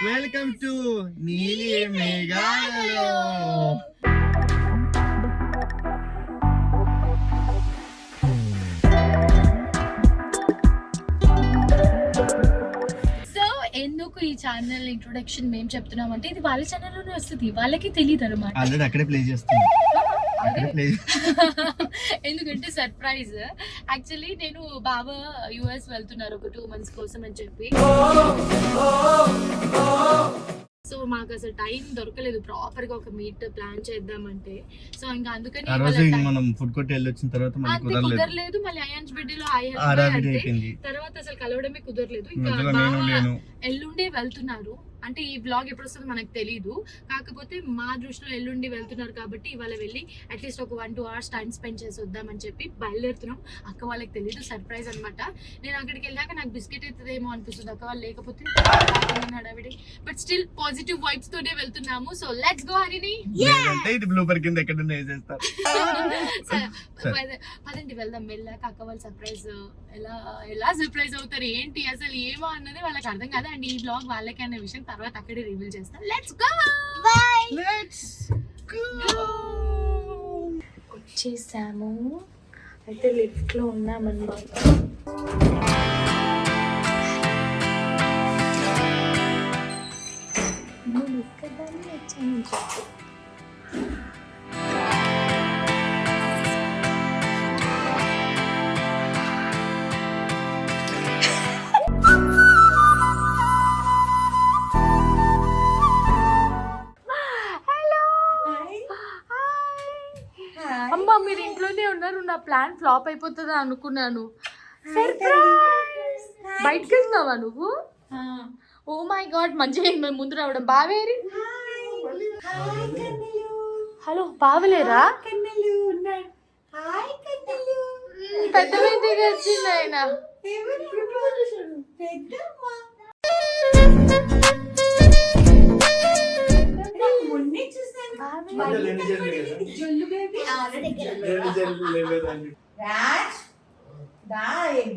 Welcome to నీలి మేఘాలలో. ఎందుకు ఈ ఛానల్ ఇంట్రొడక్షన్ మేము చెప్తున్నాం అంటే ఇది వాళ్ళ ఛానల్లోనే వస్తుంది, వాళ్ళకి తెలియదు అనమాట. ఆల్రెడీ అక్కడే ప్లే చేస్తున్నాం. ఎందుకంటే సర్ప్రైజ్. యాక్చువల్లీ నేను బాబా యుఎస్ వెళ్తున్నారు ఒక 2 months కోసం అని చెప్పి, సో మాకు అసలు టైం దొరకలేదు ప్రాపర్ గా ఒక మీట్ ప్లాన్ చేద్దామంటే. సో ఇంకా అందుకని మనం ఫుడ్ కోర్ట్ వెళ్ళి వచ్చిన తర్వాత కుదరలేదు. మళ్ళీ అయాన్స్ బిడ్డలో తర్వాత అసలు కలవడమే కుదరలేదు. ఇంకా ఎల్లుండే వెళ్తున్నారు అంటే ఈ బ్లాగ్ ఎప్పుడు వస్తుందో మనకు తెలియదు. కాకపోతే మా దృష్టిలో ఎల్లుండి వెళ్తున్నారు కాబట్టి ఇవాళ వెళ్ళి అట్లీస్ట్ ఒక 1-2 hours టైం స్పెండ్ చేసి వద్దామని చెప్పి బయలుదేరుతున్నాం. అక్క వాళ్ళకి తెలియదు, సర్ప్రైజ్ అనమాట. నేను అక్కడికి వెళ్ళాక నాకు బిస్కెట్ అవుతుందేమో అనిపిస్తుంది, అక్క వాళ్ళు లేకపోతే హడావిడి. బట్ స్టిల్ పాజిటివ్ వైబ్స్ తోనే వెళ్తున్నాము. సో లెట్స్ గో హరిని. పదండి వెళ్దాం. వెళ్ళాక అక్క వాళ్ళు సర్ప్రైజ్ ఎలా సర్ప్రైజ్ అవుతారు ఏంటి అసలు ఏమో అన్నది వాళ్ళకి అర్థం కాదు. అండ్ ఈ బ్లాగ్ వాళ్ళకి అనే విషయం తర్వాత అక్కడే రివీల్ చేస్తాం. Let's go. వచ్చేసాము. అయితే లిఫ్ట్ లో ఉన్నామన్నమాట. నేను ఎక్కదాన్ని వచ్చాను చెప్పు. అమ్మ మీరు ఇంట్లోనే ఉన్నారు, నా ప్లాన్ ఫ్లాప్ అయిపోతుందా అనుకున్నాను. బయటకు వెళ్తున్నావా నువ్వు? ఓ మై గాడ్, మంచిగా మేము ముందు రావడం. బావేరి హలో బావలేరా? పెద్ద పెద్దగా వచ్చింది ఆయన.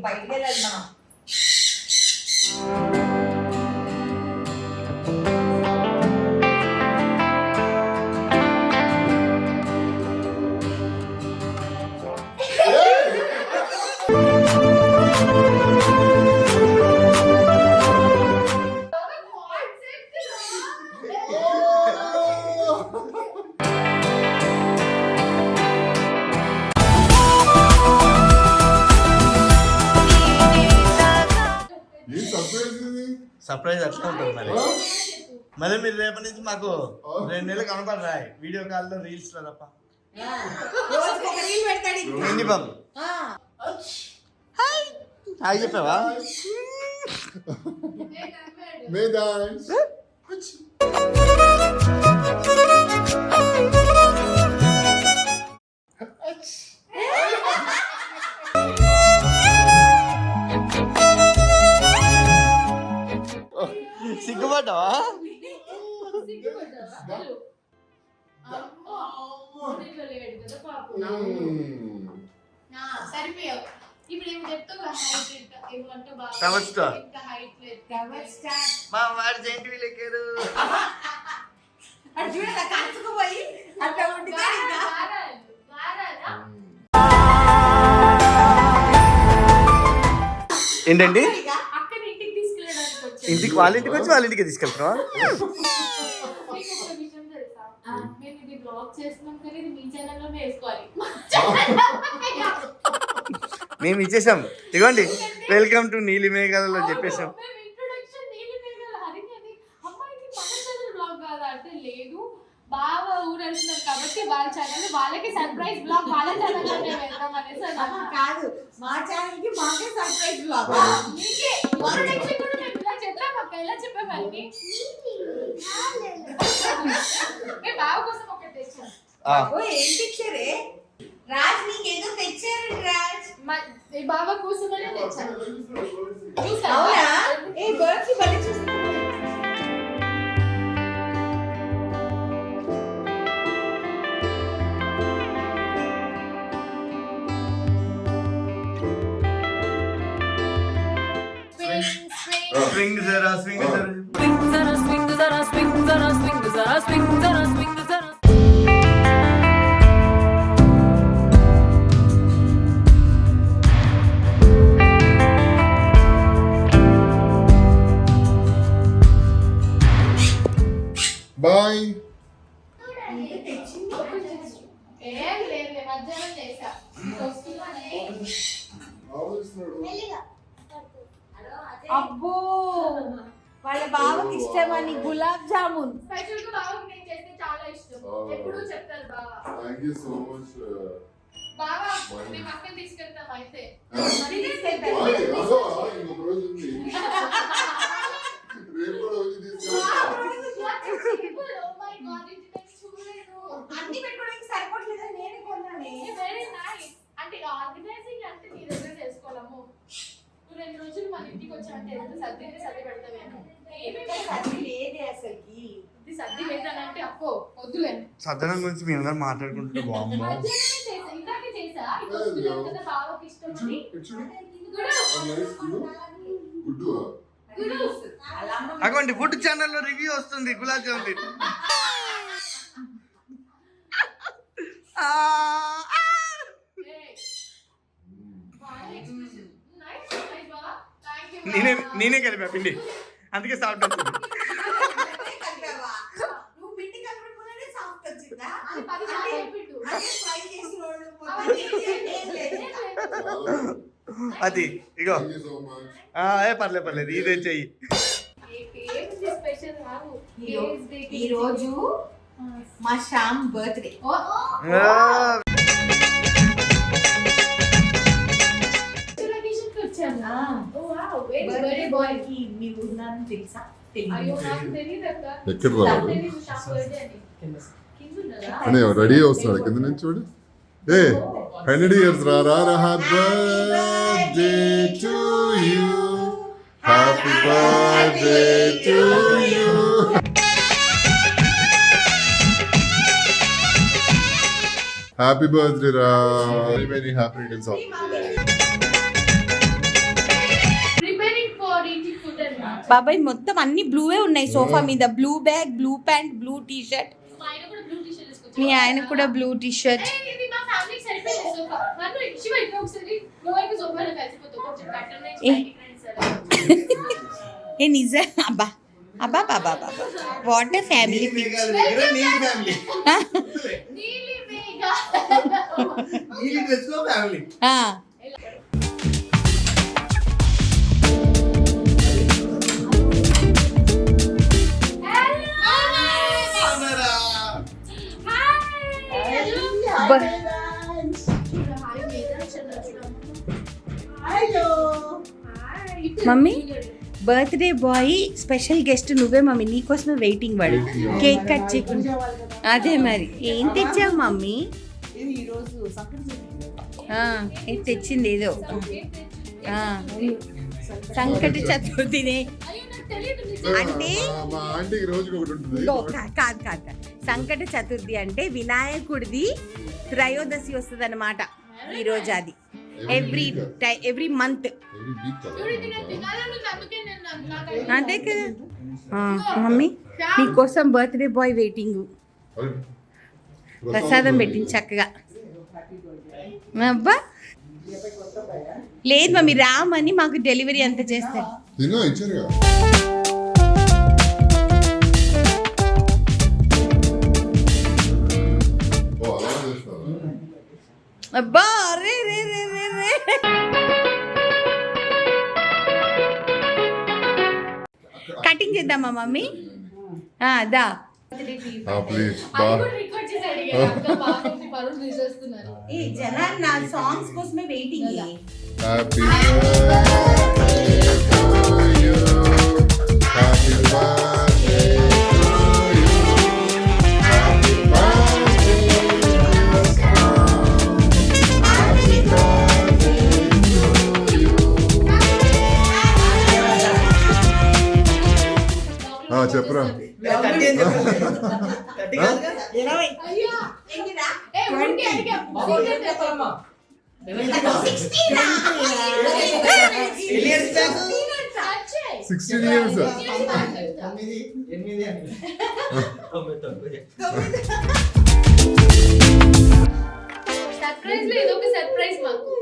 బయటకు వెళ్ళాలి. సర్ప్రైజ్ అట్లా ఉంటుంది మరి. మళ్ళీ మీరు రేపటి నుంచి మాకు 2 నెలలు కనపడరా వీడియో కాల్లో రీల్స్ లో తప్ప. హాయ్ చెప్పావా? సిగ్గుపడ్డావా? మా వాడు జెంటి వీళ్ళెక్కారు. ఏంటండి? ఇంటికి వాళ్ళ ఇంటికి వచ్చి వాళ్ళ ఇంటికి తీసుకెళ్తున్నావా? మేము ఇచ్చేసాం. ఇదిగోండి వెల్కమ్ టు నీలి మేఘాలలో చెప్పేసాం. బాగా ఊరు వెళ్తున్నారు కాబట్టి వాళ్ళ ఛానల్ వాళ్ళకి సర్ప్రైజ్ బ్లాగ్ వాళ్ళ ఛానల్లోనే వెళ్దాం అనేసి. కాదు, మా ఛానల్ కి మాకే సర్ప్రైజ్ బ్లాగ్. ఎలా చెప్పేవాళ్ళని బావ కోసం ఒకటి తెచ్చాను. ఏం తెచ్చారే రాజ్? నీకేదో తెచ్చారు రాజ్. ఈ బావ కోసమనే తెచ్చాను. అవునా? ఏ బర్డ్స్ బలి చూస్తున్నా. స్వింగ్ జరా స్వింగ్ జరా Swing, zara, swing, zara, swing, zara, swing, zara, swing, zara. Bye. ఏం లేదు మధ్యాహ్నం చేసా అబ్బో వాళ్ళ బావకి ఇష్టమని గులాబ్ జామున్. స్పెషల్ గా బావకి నేను చేస్తే చాలా ఇష్టం. ఎప్పుడూ చెప్తారు బావ. Thank you so much. బావ మేము అక్కని తీసుకెళ్తాం అయితే. మరి తీసుకెళ్తారు. ఇంకొక రోజు ఉంది. రేపు కూడా వచ్చి తీసుకెళ్తా. Oh my god, ఇది నేను చూడలేదు. అన్ని పెట్టుకోవడానికి సరిపోట్లేదని నేనే కొన్నానే. Very nice. అంటే ఆర్గనైజింగ్ అంటే నీ దగ్గర చేసుకోవాలము. నువ్వు 2 రోజులు మన ఇంటికి వచ్చావంటే ఎంత సర్ది పెడతావేమో. ఏమీ సర్ది లేదే అసలుకి. ఇది సర్ది లేదనంటే అప్పో వద్దులే. సదనం గురించి మీ అందరు మాట్లాడుకుంటే బాగుంది. మధ్యాహ్నమే చేసా, ఇందాకే చేసా. ఇప్పుడు వస్తున్నాను కదా బావకి ఇష్టమని. గుడ్డు గురు అలా అమ్మ అటువంటి ఫుడ్ ఛానల్లో రివ్యూ వస్తుంది గులాబ్ జామున్. నేనే కలిపా పిండి, అందుకే సాఫ్ట్ వచ్చింది. కలిపావా? నువ్వు పిండి కలపకుండానే సాఫ్ట్ వచ్చిందా? అది 10 సార్లు చెప్పిండు. అదే ఫ్రై చేసిన వాళ్ళు మొత్తం ఏం లేదు. అది ఇగో థ్యాంక్ యూ సో మచ్. పర్లేదు ఇదే చెయ్యి. స్పెషల్ రావు ఈ రోజు మా శ్యామ్ బర్త్డే. బర్త్డే బాయ్ కి మీ ఉన్నారని తెలుసా? ఎక్కడ రావాలి అనే రెడీ వస్తున్నాడు కింద నుంచి చూడు. ఏ 100 ఇయర్స్ రా happy birthday to you, happy birthday to you. Happy birthday రా. Very very happy returns of preparing for eating food and బాబాయ్ మొత్తం అన్ని బ్లూవే ఉన్నాయి సోఫా మీద. Blue bag, blue pant, blue T shirt. మా ఆయన కూడా బ్లూ టీ షర్ట్ వేసుకొచ్చాడు. మీ ఆయన కూడా బ్లూ టీ షర్ట్. ఇది మా ఫ్యామిలీకి సరిపోయింది సోఫా. నన్ను శివ ఇట్లా ఒకసారి లోయకి సోఫాలో కలిసిపోతావు. కొంచెం ప్యాటర్న్ ఏ నిజం? అబ్బా అబ్బా బాబా బాబా వాట్ ఏ ఫ్యామిలీ పిక్చర్. నీలి Megha family mummy birthday boy special guest నువ్వే మమ్మీ. నీకోసమే వెయిటింగ్ వాడు. కేక్ కట్ చేయకుండా. అదే మరి ఏం తెచ్చావు మమ్మీ? ఇది తెచ్చింది ఏదో సంకట చతుర్థినే అంటే మా ఆంటీకి రోజుకి ఒకటి ఉంటుంది. కాదు కాదు కాదు. సంకట చతుర్థి అంటే వినాయకుడిది త్రయోదశి వస్తుంది అన్నమాట ఈ రోజు. అది ఎవ్రీ మంత్. అదే కదా మమ్మీ. నీకోసం బర్త్డే బాయ్ వెయిటింగ్. ప్రసాదం పెట్టింది చక్కగా. అబ్బా లేదు మమ్మీ రామని మాకు డెలివరీ అంతా చేస్తారు. ఇచ్చారుగా. అబ్బా రే రే రే రే రే. కటింగ్ చేద్దామా మమ్మీ? దా ప్లీజ్ ఈ జనాలు నా సాంగ్స్ కోసమే waiting. Happy birthday to you, happy birthday to you, happy birthday చెప్పురా. 16 years. సర్ప్రైజ్ లో ఇదొక సర్ప్రైజ్ మాకు.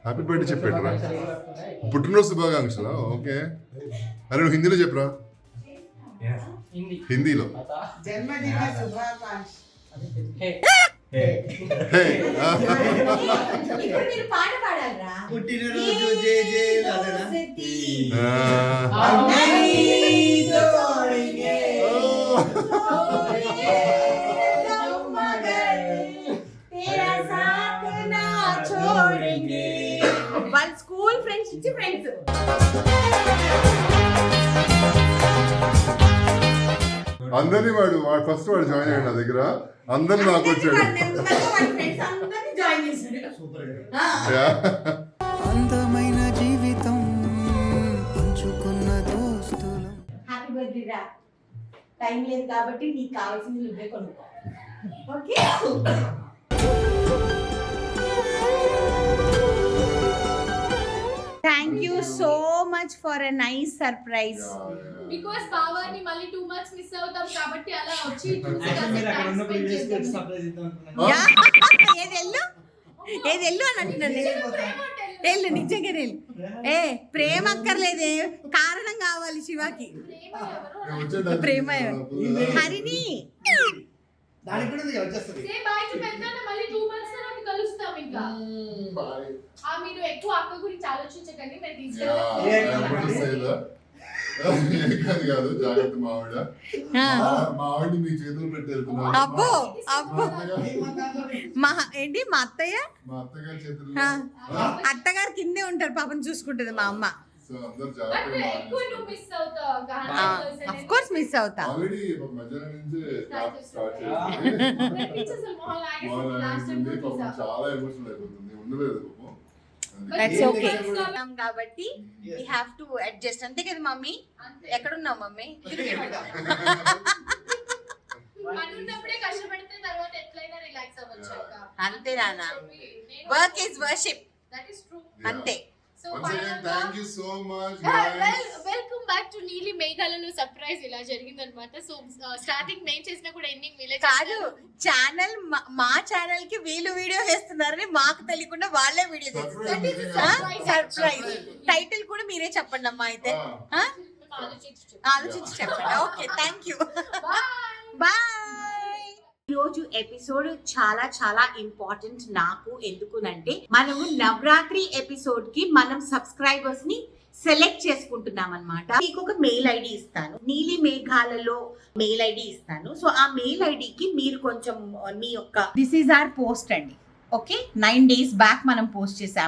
హ్యాపీ బర్త్డే చెప్పాడురా. పుట్టినరోజు శుభాకాంక్షలా? ఓకే. అరే నువ్వు హిందీలో చెప్పరా. హిందీలో జన్మదిన శుభాకాంక్ష. ఇప్పుడు మీరు పాట పాడాలరా. పుట్టినరోజు జే జే లాదనా. వాళ్ళ స్కూల్ ఫ్రెండ్స్ ఇచ్చి ఫ్రెండ్స్. అందరినీ వాడు ఫస్ట్ వాడు జాయిన్ అయ్యాడు నా దగ్గర. అందరిని నాకు వచ్చాడు. అందమైన జీవితం పంచుకున్న దోస్తులు. హ్యాపీ బర్త్డే రా. టైం లేదు కాబట్టి నీకు కావాల్సింది నువ్వే కొనుక్కో. Okay. Thank you so much for a nice surprise. Because బావాని మళ్ళీ 2 మంత్స్ మిస్ అవుతాం కాబట్టి అలా వచ్చి ఏది ఎల్లు అని అంటున్నాను. ఎల్లు నిజంగా ఎల్లు. ప్రేమ అక్కర్లేదే, కారణం కావాలి శివాకి. ప్రేమ హరిని దానికి కూడా వచ్చేస్తుంది. మళ్ళీ 2 మంత్స్ తర్వాత కలుస్తాం. ఇంకా మీరు ఎక్కువ అక్క గురించి ఆలోచించకండి. మేము తీసుకెళ్ళి కాదు జాగ్రత్త. మావిడ మీ చేతులు పెట్టి వెళ్తున్నారు. అబ్బో అబ్బో. ఏంటి మా అత్తయ్య? మా అత్తగారి చేతులు. అత్తగారు కిందే ఉంటారు పాపం, చూసుకుంటది మా అమ్మ. సో అందరు జాగ్రత్తగా. ఆఫ్ కోర్స్ మిస్ అవుతా. ఆల్రెడీ మధ్యాహ్నం నుంచి స్టార్ట్ చేసింది. చాలా ఎమోషనల్ అయిపోతుంది. ఉండలేదు దట్స్ ఓకే కాబట్టి వి హావ్ టు అడ్జస్ట్. అంతే కదా మమ్మీ? ఎక్కడున్నావు మమ్మీ? అంతే నాన్న. Work is worship. అంతే. Thank you so much. Welcome back to నీలి మేఘాలలో సర్ప్రైజ్ ఇలా జరిగింది అనమాట. సో స్టార్టింగ్ మేము చేసినా కూడా ఎండింగ్ వీలే కాదు. ఛానల్ మా ఛానల్ కి వీళ్ళు వీడియో చేస్తున్నారని మాకు తెలియకుండా వాళ్ళే వీడియో చేస్తున్నారు. సర్ప్రైజ్. టైటిల్ కూడా మీరే చెప్పండి అమ్మా. అయితే ఆలోచించి చెప్పండి. Okay thank you. బాయ్. ఈరోజు ఎపిసోడ్ చాలా చాలా ఇంపార్టెంట్ నాకు. ఎందుకునంటే మనము నవరాత్రి ఎపిసోడ్ కి మనం సబ్స్క్రైబర్స్ ని సెలెక్ట్ చేసుకుంటున్నాం అన్నమాట. మీకు ఒక మెయిల్ ఐడి ఇస్తాను, నీలి మేఘాలలో మెయిల్ ఐడి ఇస్తాను. సో ఆ మెయిల్ ఐడికి మీరు కొంచెం మీ యొక్క దిస్ ఈజ్ ఆర్ పోస్ట్ అండి. ఓకే 9 days బ్యాక్ మనం పోస్ట్ చేసాం.